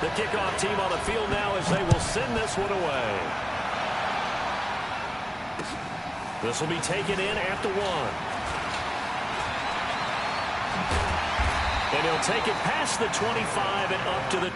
The kickoff team on the field now as they will send this one away. This will be taken in at the 1. And he'll take it past the 25 and up to the...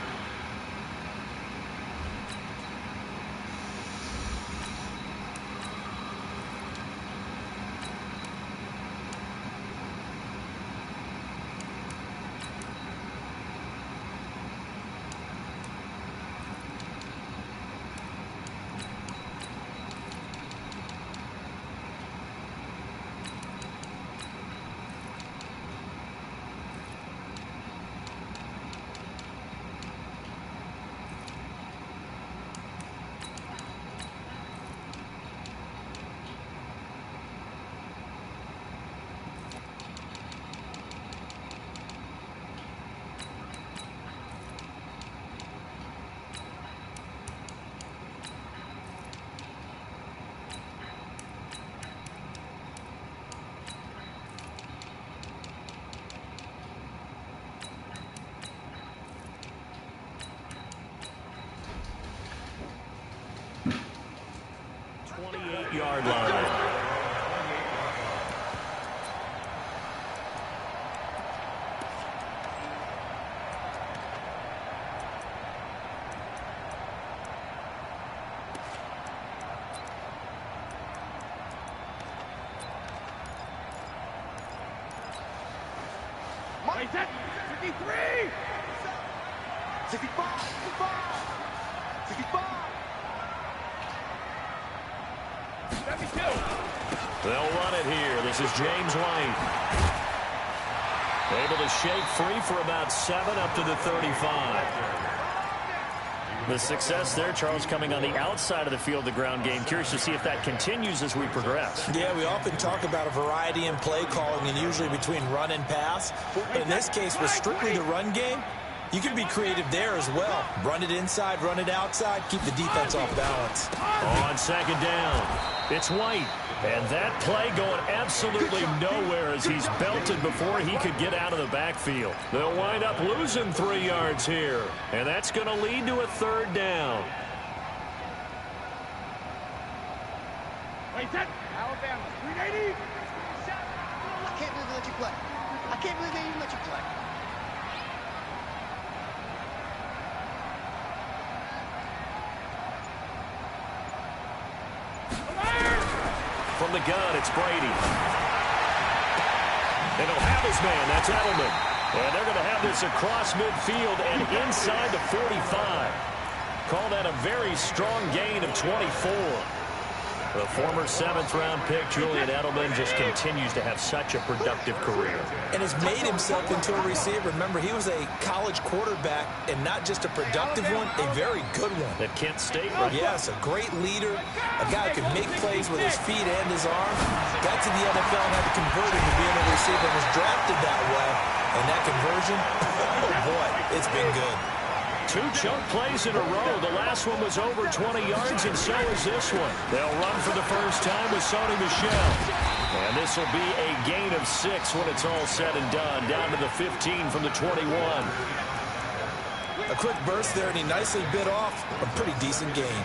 Yard line. Mike, 53! 65! 65! They'll run it here. This is James White. Able to shake free for about 7 up to the 35. The success there, Charles, coming on the outside of the field, the ground game. Curious to see if that continues as we progress. Yeah, we often talk about a variety in play calling and usually between run and pass. But in this case, with strictly the run game, you can be creative there as well. Run it inside, run it outside, keep the defense off balance. On second down, it's White. And that play going absolutely nowhere as he's belted before he could get out of the backfield. They'll wind up losing 3 yards here. And that's going to lead to a 3rd down. Wait, that Alabama, 380. I can't believe they let you play. I can't believe they even let you play. From the gun, it's Brady. And he'll have his man. That's Edelman. And they're going to have this across midfield and inside the 45. Call that a very strong gain of 24. The former 7th-round pick, Julian Edelman, just continues to have such a productive career. And has made himself into a receiver. Remember, he was a college quarterback, and not just a productive one, a very good one. At Kent State, right? Yes, a great leader, a guy who could make plays with his feet and his arm. Got to the NFL and had to convert him to being a receiver and was drafted that way. And that conversion, oh boy, it's been good. 2 chunk plays in a row. The last one was over 20 yards, and so is this one. They'll run for the first time with Sony Michel. And this will be a gain of 6 when it's all said and done, down to the 15 from the 21. A quick burst there, and he nicely bit off a pretty decent gain.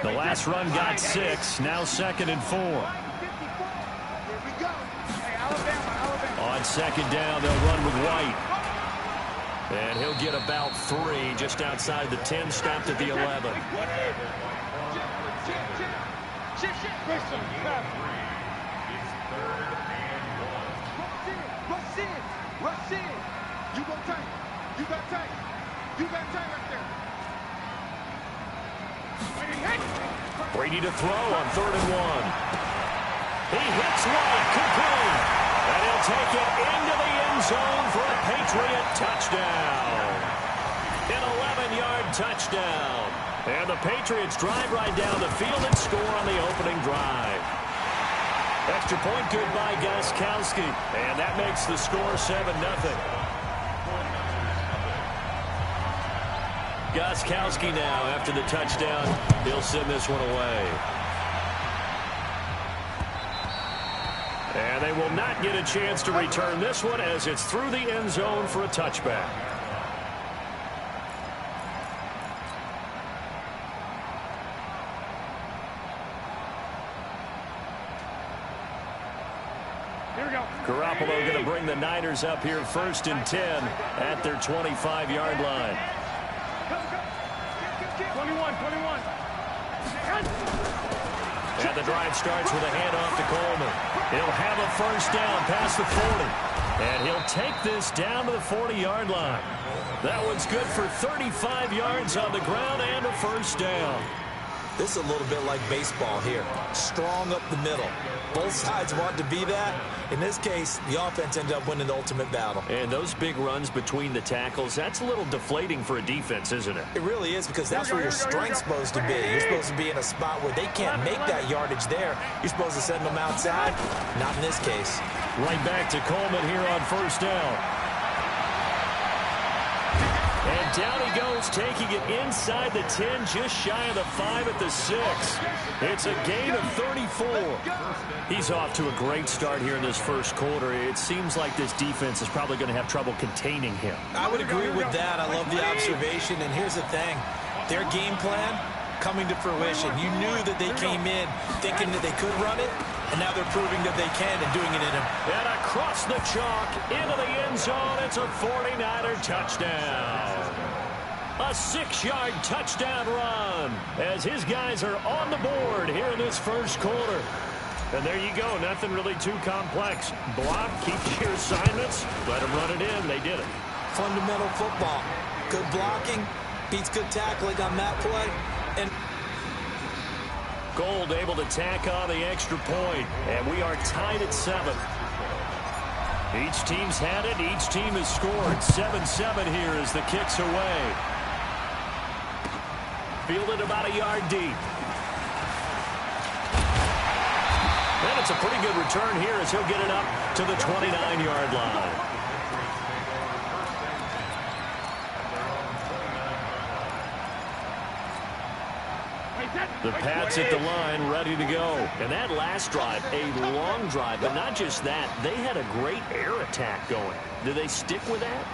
The last run got 6, now 2nd and 4. On second down, they'll run with White. And he'll get about 3 just outside the 10, stopped at the 11. Rush in. You go tight. You got tight. You got tight right there. Brady to throw on 3rd and 1. He hits White, complete. And he'll take it into the end zone for a Patriot touchdown. An 11-yard touchdown. And the Patriots drive right down the field and score on the opening drive. Extra point good by Gostkowski. And that makes the score 7-0. Gostkowski now, after the touchdown, he'll send this one away. And they will not get a chance to return this one as it's through the end zone for a touchback. Garoppolo going to bring the Niners up here 1st and 10 at their 25-yard line. 21. And the drive starts with a handoff to Coleman. He'll have a first down past the 40. And he'll take this down to the 40-yard line. That one's good for 35 yards on the ground and a first down. This is a little bit like baseball here. Strong up the middle. Both sides want to be that. In this case, the offense ended up winning the ultimate battle. And those big runs between the tackles, that's a little deflating for a defense, isn't it? It really is, because that's where your strength's supposed to be. You're supposed to be in a spot where they can't make that yardage there. You're supposed to send them outside. Not in this case. Right back to Coleman here on first down. And down he goes, taking it inside the 10, just shy of the 5 at the 6. It's a gain of 34. He's off to a great start here in this first quarter. It seems like this defense is probably going to have trouble containing him. I would agree with that. I love the observation. And here's the thing. Their game plan coming to fruition. You knew that they came in thinking that they could run it, and now they're proving that they can and doing it in them. And across the chalk into the end zone, it's a 49er touchdown. A 6-yard touchdown run as his guys are on the board here in this first quarter. And there you go. Nothing really too complex. Block, keep your assignments, let them run it in. They did it. Fundamental football. Good blocking beats good tackling on that play. And Gold able to tack on the extra point, and we are tied at 7. Each team's had it. Each team has scored. 7-7 here as the kick's away. Fielded about a yard deep. And it's a pretty good return here as he'll get it up to the 29-yard line. The Pats at the line, ready to go. And that last drive, a long drive, but not just that. They had a great air attack going. Do they stick with that?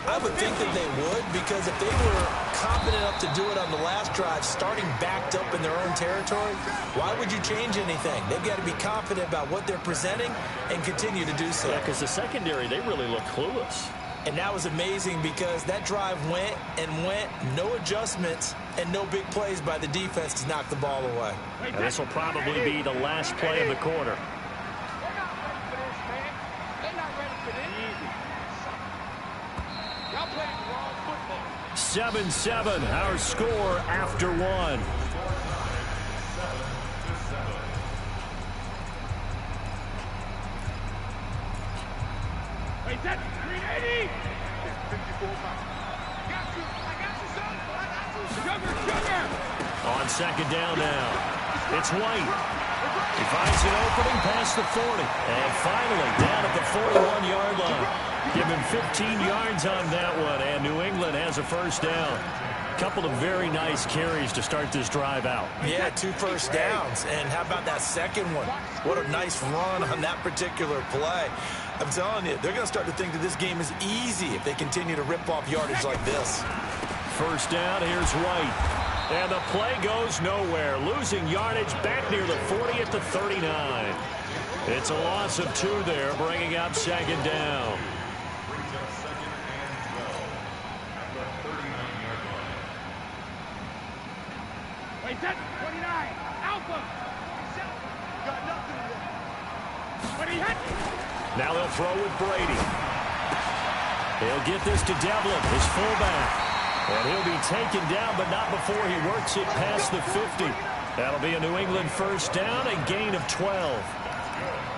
I would think that they would, because if they were confident enough to do it on the last drive, starting backed up in their own territory, why would you change anything? They've got to be confident about what they're presenting and continue to do so. Yeah, because the secondary, they really look clueless. And that was amazing because that drive went and went, no adjustments and no big plays by the defense to knock the ball away. And this will probably be the last play of the quarter. 7-7, our score after 1. Wait, that's 380. 54 pounds. Sugar. On second down now. It's White. He finds an opening past the 40. And finally down at the 41-yard line. Give him 15 yards on that one. And New England has a first down. Couple of very nice carries to start this drive out. Yeah, 2 first downs. And how about that second one? What a nice run on that particular play. I'm telling you, they're going to start to think that this game is easy if they continue to rip off yardage like this. First down, here's White. And the play goes nowhere. Losing yardage back near the 40 at the 39. It's a loss of 2 there, bringing up second down. Wait, that's 29. Alpha. Got nothing in there. But he hit. Now they'll throw with Brady. He'll get this to Devlin, his fullback. And he'll be taken down, but not before he works it past the 50. That'll be a New England first down, a gain of 12.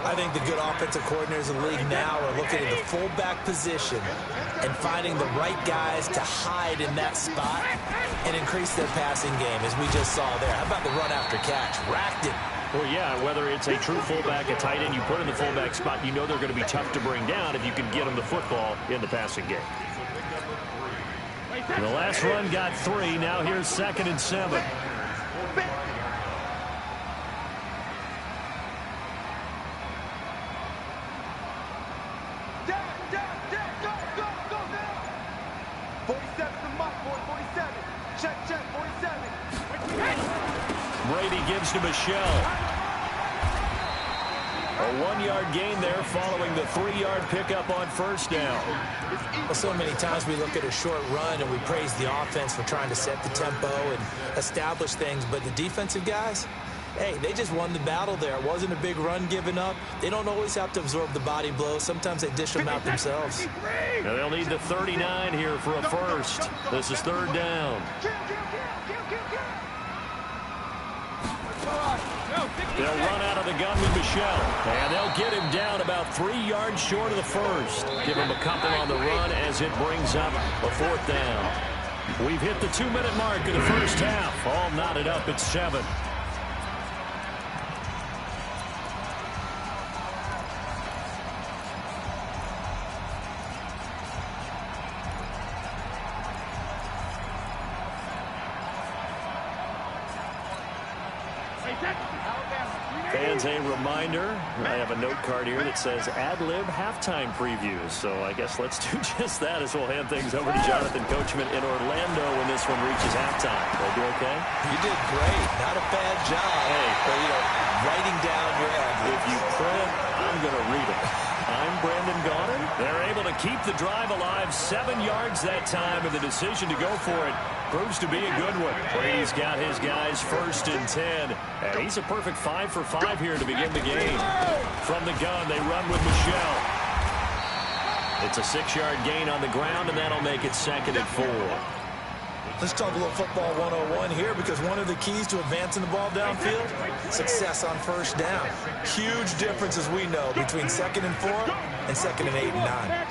I think the good offensive coordinators in the league now are looking at the fullback position and finding the right guys to hide in that spot and increase their passing game, as we just saw there. How about the run after catch? Racked it. Well, yeah, whether it's a true fullback, a tight end, you put in the fullback spot, you know they're going to be tough to bring down if you can get them the football in the passing game. The last run got 3. Now here's 2nd and 7. Brady gives to Michelle. A 1-yard gain there following the 3-yard pickup on first down. Well, so many times we look at a short run and we praise the offense for trying to set the tempo and establish things, but the defensive guys, hey, they just won the battle there. It wasn't a big run given up. They don't always have to absorb the body blows. Sometimes they dish them out themselves. Now they'll need the 39 here for a first. This is third down. They'll run out of the gun with Michelle, and they'll get him down about 3 yards short of the first. Give him a couple on the run as it brings up a fourth down. We've hit the 2-minute mark of the first half. All knotted up at 7. Fans, a reminder, I have a note card here that says ad-lib halftime previews. So I guess let's do just that as we'll hand things over to Jonathan Coachman in Orlando when this one reaches halftime. Did I do okay? You did great. Not a bad job. Hey, but, writing down your ad-libs. If you print, I'm going to read it. I'm Brandon Gaudin. They're able to keep the drive alive, 7 yards that time, and the decision to go for it proves to be a good one. Brady's got his guys 1st and 10. And he's a perfect 5 for 5 here to begin the game. From the gun, they run with Michelle. It's a 6-yard gain on the ground, and that'll make it 2nd and 4. Let's talk a little football 101 here, because one of the keys to advancing the ball downfield, success on first down. Huge difference, as we know, between 2nd and 4 and 2nd and 8 and 9.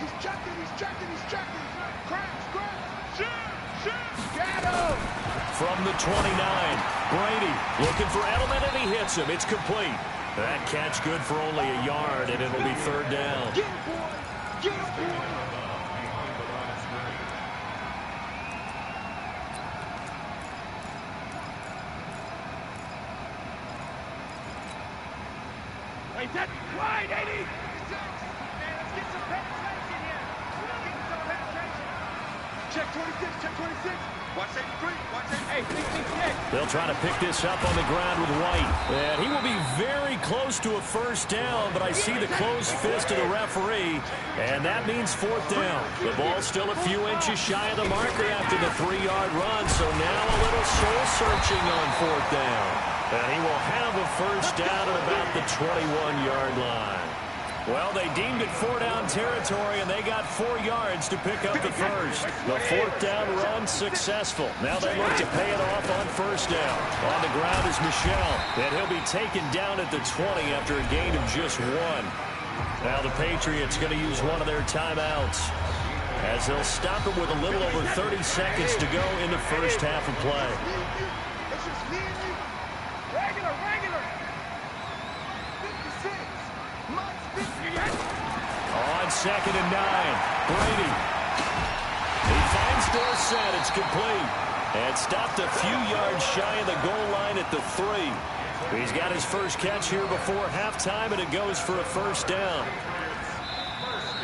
He's checking, he's checking, he's checking. Crash, shoot, get him. From the 29, Brady looking for Edelman, and he hits him. It's complete. That catch good for only a yard, and it'll be 3rd down. Get him, boy. Get him, boy. Wait, that's wide, 80. Man, let's get some penetration here. Let's get some penetration. Check 26, check 26. Watch 83, watch 83. Hey, 66. They'll try to pick this up on the ground with White. And he will be very close to a first down, but I see the closed fist of the referee, and that means 4th down. The ball's still a few inches shy of the marker after the 3-yard run, so now a little soul-searching on 4th down. And he will have a first down at about the 21-yard line. Well, they deemed it 4-down territory, and they got 4 yards to pick up the first. The 4th down run successful. Now they look to pay it off on first down. On the ground is Michelle, and he'll be taken down at the 20 after a gain of just 1. Now the Patriots going to use one of their timeouts, as they'll stop it with a little over 30 seconds to go in the first half of play. On 2nd and 9, Brady. He finds Dorsett. It's complete. And stopped a few yards shy of the goal line at the 3. He's got his first catch here before halftime, and it goes for a first down.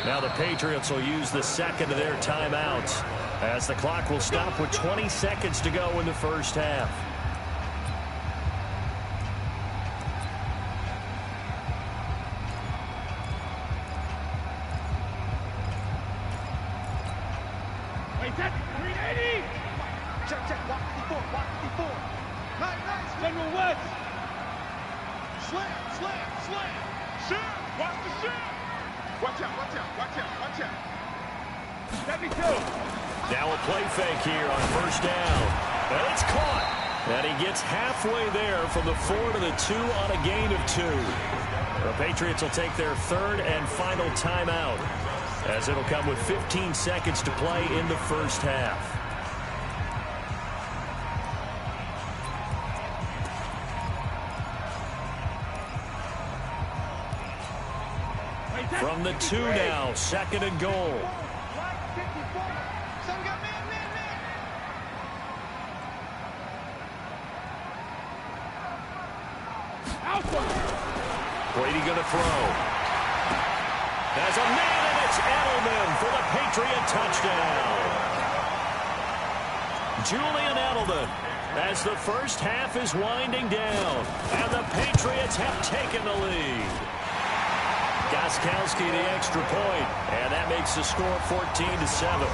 Now the Patriots will use the 2nd of their timeouts, as the clock will stop with 20 seconds to go in the first half. Check, block 54, block 54. Nice, General West. Slam. Shoot, watch the shoot. Watch out. 72. Now a play fake here on first down. And it's caught. And he gets halfway there from the 4 to the 2 on a gain of 2. The Patriots will take their 3rd and final timeout, as it'll come with 15 seconds to play in the first half. From the 2 now, 2nd and goal. Brady going to throw. There's a man, and it's Edelman for the Patriot touchdown. Julian Edelman as the first half is winding down, and the Patriots have taken the lead. Gostkowski the extra point, and that makes the score 14-7.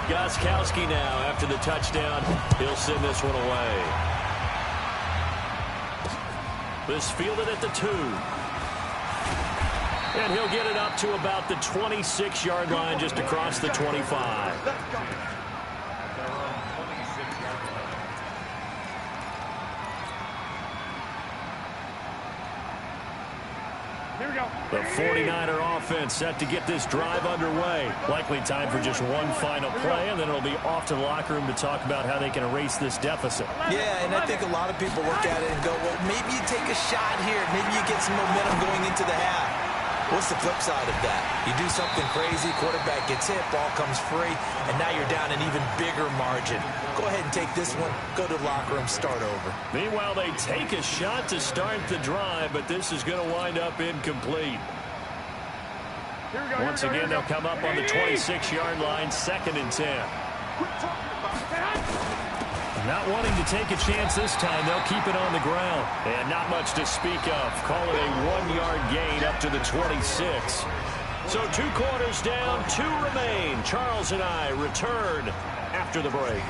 Gostkowski now, after the touchdown, he'll send this one away. This fielded at the 2. And he'll get it up to about the 26-yard line, just across the 25. The 49er offense set to get this drive underway. Likely time for just one final play, and then it'll be off to the locker room to talk about how they can erase this deficit. Yeah, and I think a lot of people look at it and go, well, maybe you take a shot here. Maybe you get some momentum going into the half. What's the flip side of that? You do something crazy, quarterback gets hit, ball comes free, and now you're down an even bigger margin. Go ahead and take this one, go to the locker room, start over. Meanwhile, they take a shot to start the drive, but this is going to wind up incomplete. Once again, they'll come up on the 26-yard line, 2nd and 10. Not wanting to take a chance this time, they'll keep it on the ground. And not much to speak of. Call it a 1-yard gain up to the 26. So 2 quarters down, 2 remain. Charles and I return after the break.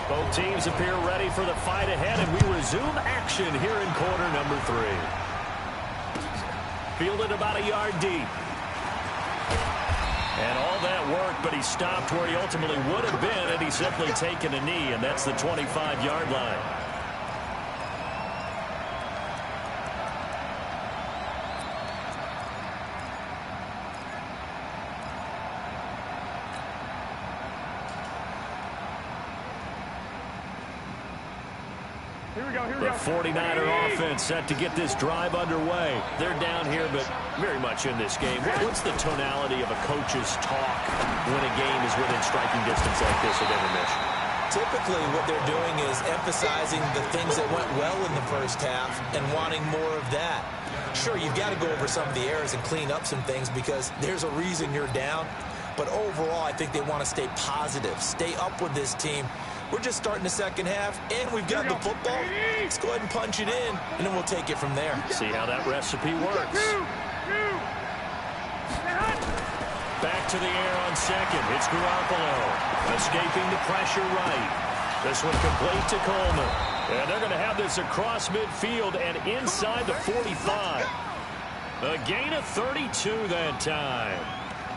Both teams appear ready for the fight ahead, and we resume action here in quarter number 3. Fielded about a yard deep. And all that work, but he stopped where he ultimately would have been had he simply taken a knee, and that's the 25-yard line. The 49er offense set to get this drive underway. They're down here, but very much in this game. What's the tonality of a coach's talk when a game is within striking distance like this at intermission? Typically, what they're doing is emphasizing the things that went well in the first half and wanting more of that. Sure, you've got to go over some of the errors and clean up some things because there's a reason you're down. But overall, I think they want to stay positive, stay up with this team. We're just starting the second half, and we've got the football. Let's go ahead and punch it in, and then we'll take it from there. See how that recipe works. Back to the air on 2nd. It's Garoppolo. Escaping the pressure right. This one complete to Coleman. And they're going to have this across midfield and inside the 45. A gain of 32 that time.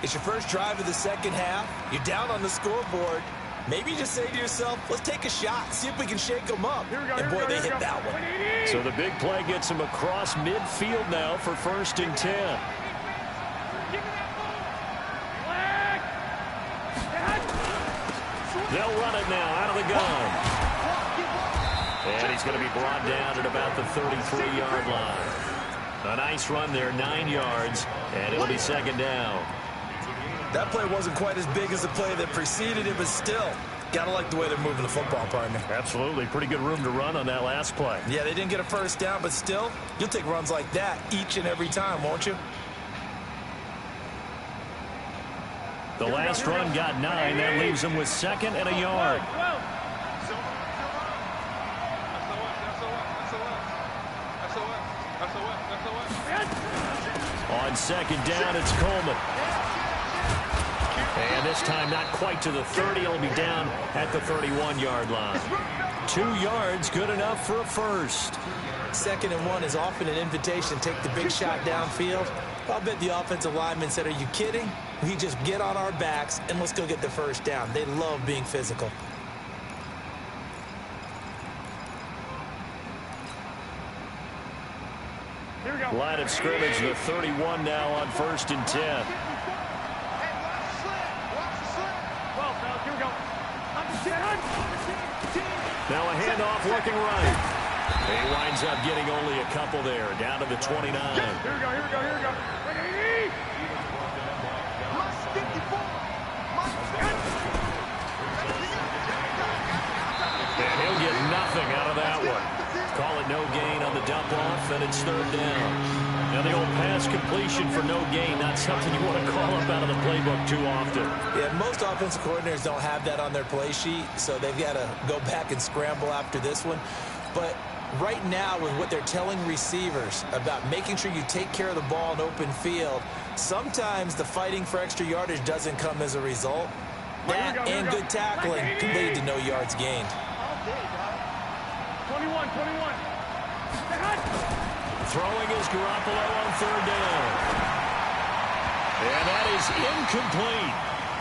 It's your first drive of the second half. You're down on the scoreboard. Maybe just say to yourself, let's take a shot, see if we can shake them up. And boy, they hit that one. So the big play gets them across midfield now for 1st and 10. They'll run it now out of the gun. And he's going to be brought down at about the 33-yard line. A nice run there, 9 yards, and it'll be 2nd down. That play wasn't quite as big as the play that preceded it, but still, got to like the way they're moving the football, partner. Absolutely. Pretty good room to run on that last play. Yeah, they didn't get a first down, but still, you'll take runs like that each and every time, won't you? The last run got 9. That leaves them with 2nd and a yard. On 2nd down, it's Coleman. And this time not quite to the 30. He'll be down at the 31-yard line. 2 yards, good enough for a first. 2nd and 1 is often an invitation to take the big shot downfield. I'll bet the offensive lineman said, are you kidding? We just get on our backs and let's go get the first down. They love being physical. Line of scrimmage, the 31 now on 1st and 10. Now a handoff looking right. He winds up getting only a couple there, down to the 29. Here we go. And he'll get nothing out of that one. Call it no gain on the dump off, and it's 3rd down. Now, the old pass completion for no gain, not something you want to call up out of the playbook too often. Yeah, most offensive coordinators don't have that on their play sheet, so they've got to go back and scramble after this one. But right now, with what they're telling receivers about making sure you take care of the ball in open field, sometimes the fighting for extra yardage doesn't come as a result. That and good tackling can lead to no yards gained. 21. Throwing is Garoppolo on third down. And that is incomplete.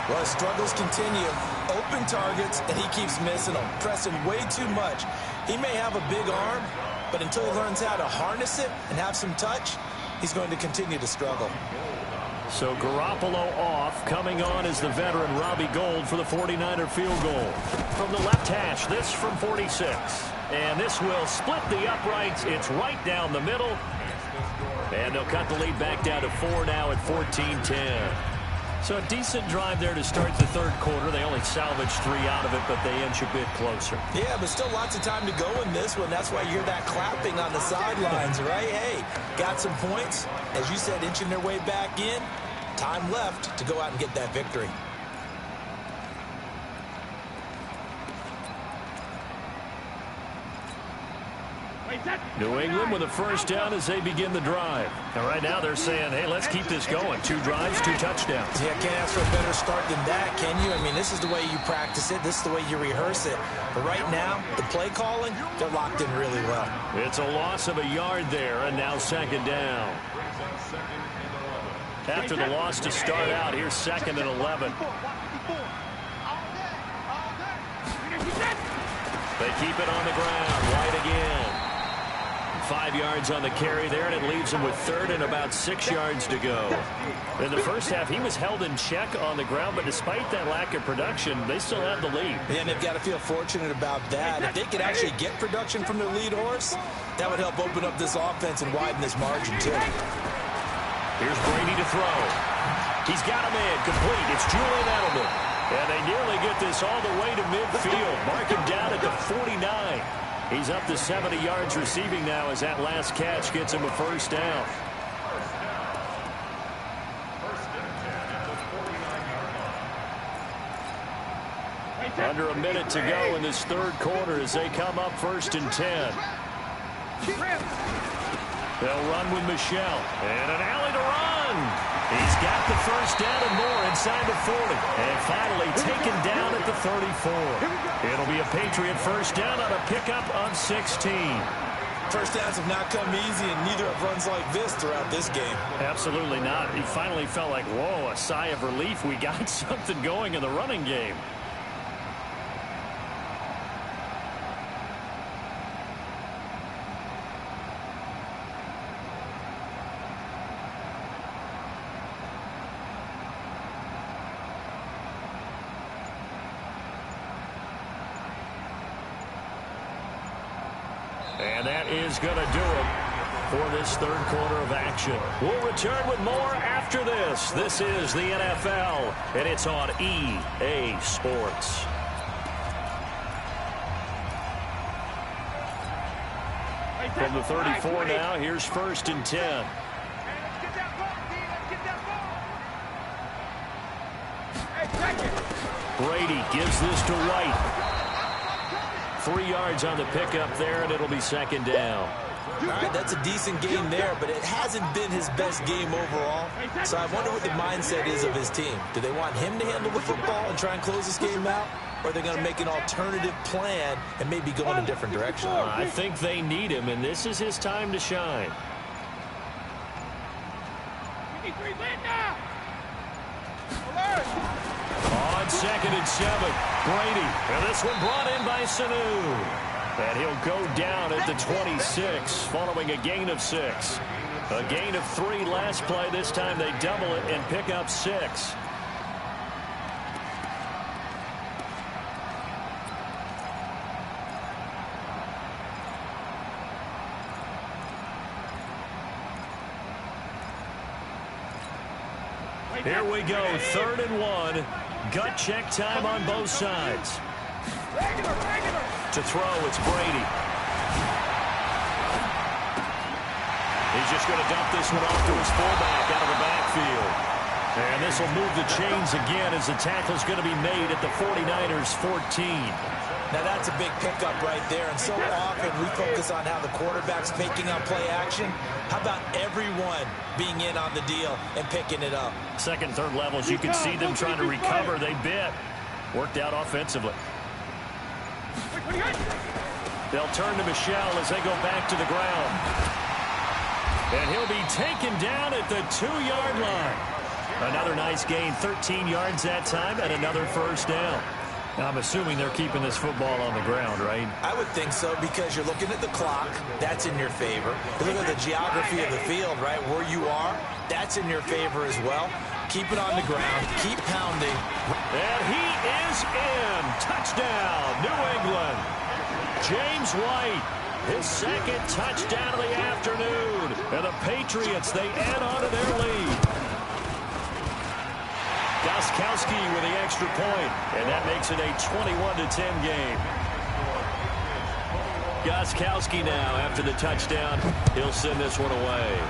Well, his struggles continue. Open targets, and he keeps missing them, pressing way too much. He may have a big arm, but until he learns how to harness it and have some touch, he's going to continue to struggle. So Garoppolo off. Coming on is the veteran Robbie Gould for the 49er field goal. From the left hash, this from 46. And this will split the uprights. It's right down the middle. And they'll cut the lead back down to 4 now at 14-10. So a decent drive there to start the third quarter. They only salvaged 3 out of it, but they inch a bit closer. Yeah, but still lots of time to go in this one. That's why you hear that clapping on the sidelines, right? Hey, got some points. As you said, inching their way back in. Time left to go out and get that victory. New England with a first down as they begin the drive. And right now they're saying, hey, let's keep this going. 2 drives, 2 touchdowns. Yeah, can't ask for a better start than that, can you? I mean, this is the way you practice it. This is the way you rehearse it. But right now, the play calling, they're locked in really well. It's a loss of a yard there, and now second down. After the loss to start out, here's 2nd and 11. They keep it on the ground. White again. 5 yards on the carry there, and it leaves him with 3rd and about 6 yards to go. In the first half, he was held in check on the ground, but despite that lack of production, they still have the lead. And they've got to feel fortunate about that. If they could actually get production from their lead horse, that would help open up this offense and widen this margin, too. Here's Brady to throw. He's got him in. Complete. It's Julian Edelman. And they nearly get this all the way to midfield. Mark him down at the 49. He's up to 70 yards receiving now as that last catch gets him a first down. Under a minute to go in this third quarter as they come up 1st and 10. They'll run with Michelle. And an alley to run. He's got the first down and more inside the 40. And finally taken down at the 34. It'll be a Patriot first down on a pickup of 16. First downs have not come easy, and neither have runs like this throughout this game. Absolutely not. He finally felt like, whoa, a sigh of relief. We got something going in the running game. And that is going to do it for this third quarter of action. We'll return with more after this. This is the NFL, and it's on EA Sports. From the 34 now, here's 1st and 10. Brady gives this to White. 3 yards on the pickup there, and it'll be 2nd down. All right, that's a decent game there, but it hasn't been his best game overall. So I wonder what the mindset is of his team. Do they want him to handle the football and try and close this game out? Or are they going to make an alternative plan and maybe go in a different direction? I think they need him, and this is his time to shine. On 2nd and 7, Brady. And this one brought in by Sanu. And he'll go down at the 26 following a gain of 6. A gain of 3 last play. This time they double it and pick up 6. Here we go, 3rd and 1. Gut check time on both sides. To throw, it's Brady. He's just going to dump this one off to his fullback out of the backfield. And this will move the chains again as the tackle's going to be made at the 49ers 14. Now that's a big pickup right there, and so often we focus on how the quarterback's faking on play action. How about everyone being in on the deal and picking it up? Second, third levels, you can see them trying to recover. They bit. Worked out offensively. They'll turn to Michelle as they go back to the ground. And he'll be taken down at the 2-yard line. Another nice gain, 13 yards that time, and another first down. I'm assuming they're keeping this football on the ground, right? I would think so, because you're looking at the clock. That's in your favor. You look at the geography of the field, right, where you are. That's in your favor as well. Keep it on the ground. Keep pounding. And he is in. Touchdown, New England. James White, his second touchdown of the afternoon. And the Patriots, they add on to their lead. Gostkowski with the extra point, and that makes it a 21-10 game. Gostkowski now, after the touchdown, he'll send this one away.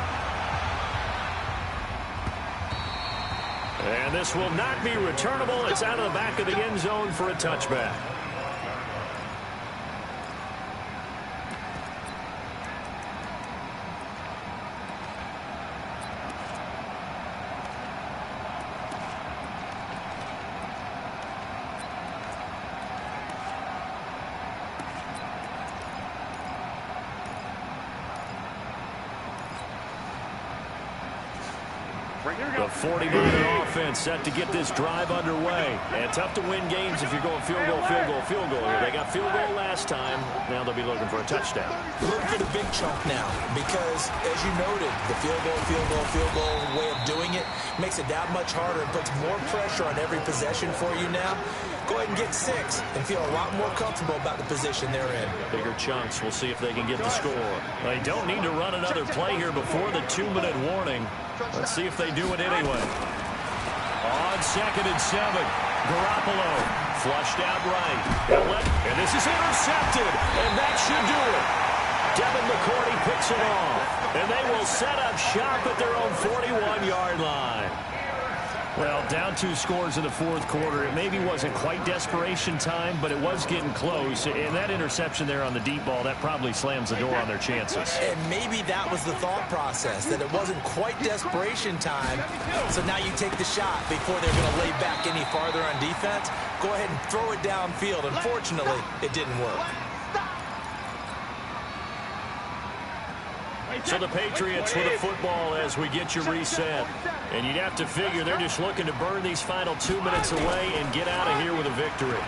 And this will not be returnable. It's out of the back of the end zone for a touchback. The 49er offense set to get this drive underway. And tough to win games if you're going field goal, field goal, field goal here. They got field goal last time. Now they'll be looking for a touchdown. Look for the big chunk now, because, as you noted, the field goal way of doing it makes it that much harder and puts more pressure on every possession for you now. Go ahead and get 6 and feel a lot more comfortable about the position they're in. Bigger chunks. We'll see if they can get the score. They don't need to run another play here before the 2-minute warning. Let's see if they do it anyway. On 2nd and 7, Garoppolo flushed out right. And this is intercepted, and that should do it. Devin McCourty picks it off, and they will set up shop at their own 41-yard line. Well, down 2 scores in the fourth quarter. It maybe wasn't quite desperation time, but it was getting close. And that interception there on the deep ball, that probably slams the door on their chances. And maybe that was the thought process, that it wasn't quite desperation time. So now you take the shot before they're going to lay back any farther on defense. Go ahead and throw it downfield. Unfortunately, it didn't work. So the Patriots with the football as we get you reset. And you'd have to figure they're just looking to burn these final 2 minutes away and get out of here with a victory.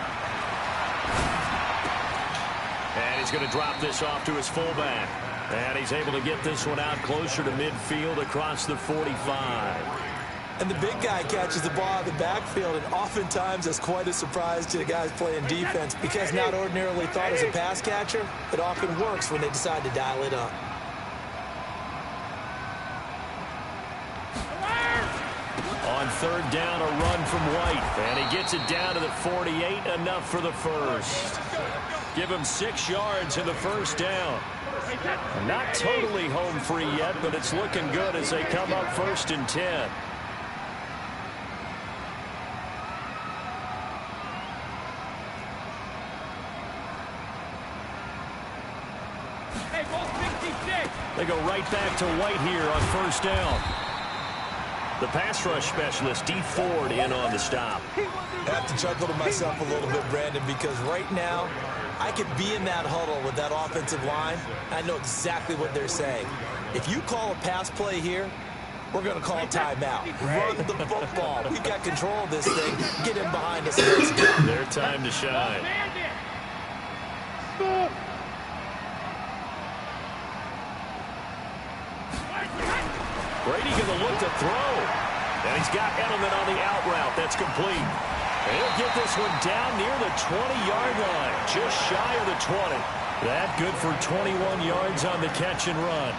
And he's going to drop this off to his fullback. And he's able to get this one out closer to midfield across the 45. And the big guy catches the ball out of the backfield, and oftentimes that's quite a surprise to the guys playing defense, because not ordinarily thought as a pass catcher, it often works when they decide to dial it up. On 3rd down, a run from White. And he gets it down to the 48, enough for the first. Give him 6 yards in the first down. Not totally home free yet, but it's looking good as they come up 1st and 10. They go right back to White here on 1st down. The pass rush specialist, D. Ford, in on the stop. I have to chuckle to myself a little bit, Brandon, because right now I could be in that huddle with that offensive line. I know exactly what they're saying. If you call a pass play here, we're going to call a timeout. Run the football. We've got control of this thing. Get him behind us. Let's go. Their time to shine. Brady going to look to throw. And he's got Edelman on the out route. That's complete. And he'll get this one down near the 20-yard line. Just shy of the 20. That good for 21 yards on the catch and run.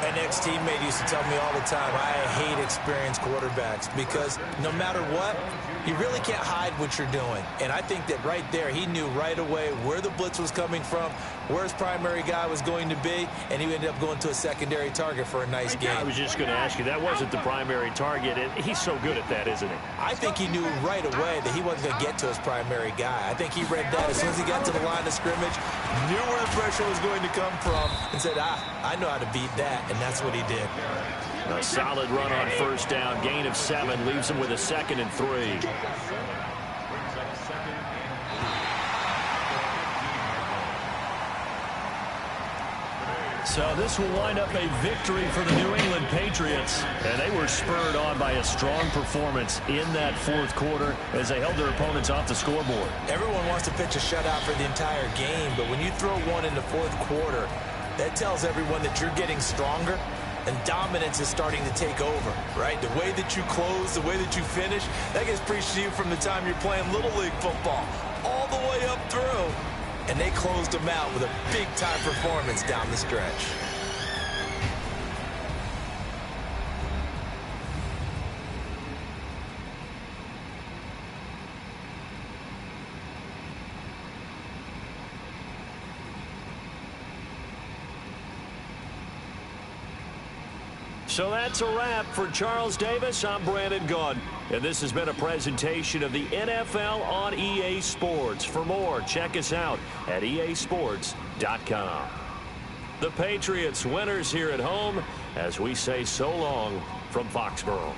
An ex-teammate used to tell me all the time, I hate experienced quarterbacks because no matter what, you really can't hide what you're doing. And I think that right there, he knew right away where the blitz was coming from, where his primary guy was going to be, and he ended up going to a secondary target for a nice game. I was just going to ask you, that wasn't the primary target, and he's so good at that, isn't he? I think he knew right away that he wasn't going to get to his primary guy. I think he read that as soon as he got to the line of scrimmage, knew where the pressure was going to come from, and said, I know how to beat that, and that's what he did. A solid run on first down, gain of 7, leaves him with a 2nd and 3. So this will wind up a victory for the New England Patriots. And they were spurred on by a strong performance in that fourth quarter as they held their opponents off the scoreboard. Everyone wants to pitch a shutout for the entire game, but when you throw one in the fourth quarter, that tells everyone that you're getting stronger and dominance is starting to take over, right? The way that you close, the way that you finish, that gets preached to you from the time you're playing Little League football all the way up through. And they closed them out with a big-time performance down the stretch. So that's a wrap for Charles Davis. I'm Brandon Gunn. And this has been a presentation of the NFL on EA Sports. For more, check us out at easports.com. The Patriots winners here at home as we say so long from Foxborough.